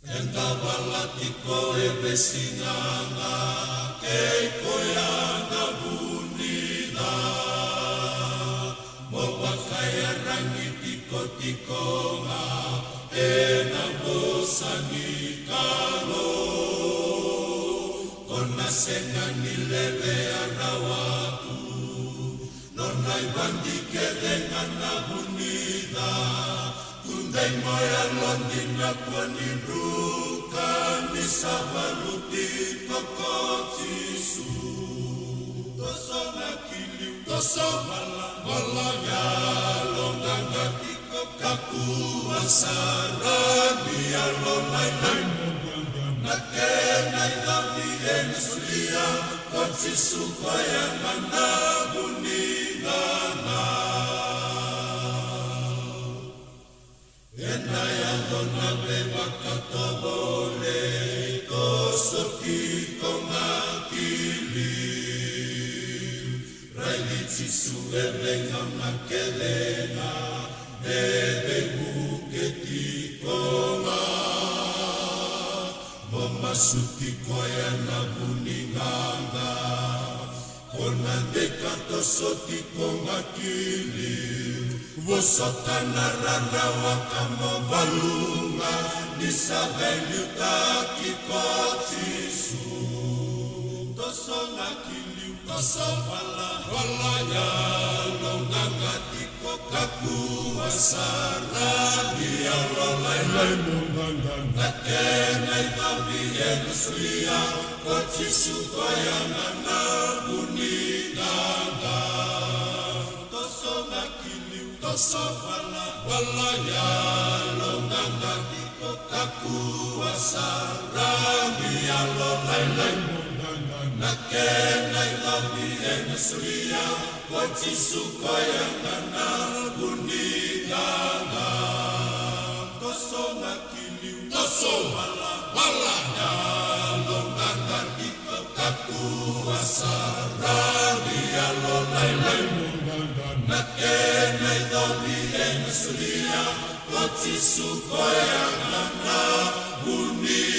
Engabalatiko ebesinanga keiko yanga bunida mobakaya rangi tiko-tikonga enabosani kalo kona senga nilebe arawatu nonai bandike dengan bunida kundai moya londina kwaniruka nisabaluti kokotisu toso nakili toso wala ya longanga tiko kaku asara biya lomai nakena idami ensulia kotisu kwaya mana bunigana Enayandona beba katobole kosoki kongakili Railitsi suebe ngama kelena bebe buketi konga Momasuki koya na buninganga Kona dekanto soti kongakili Vosotana rarawa kamo balunga Nisabelyuta kikotisu Toso nakili toso wala ya Longanga tiko kaku asara Dia lolai munganga Nakena ibabi enuslia Kotisu koyangana buniganga Toso nakili toso wala ya longanga tiko kaku asara biya lolai munganga nakena ilabi enasulia kotisu koyangana buniganga toso nakili toso wala ya longanga tiko kaku asara biya lolai munganga nakena ilabi enasulia kotisu koyangana buniganga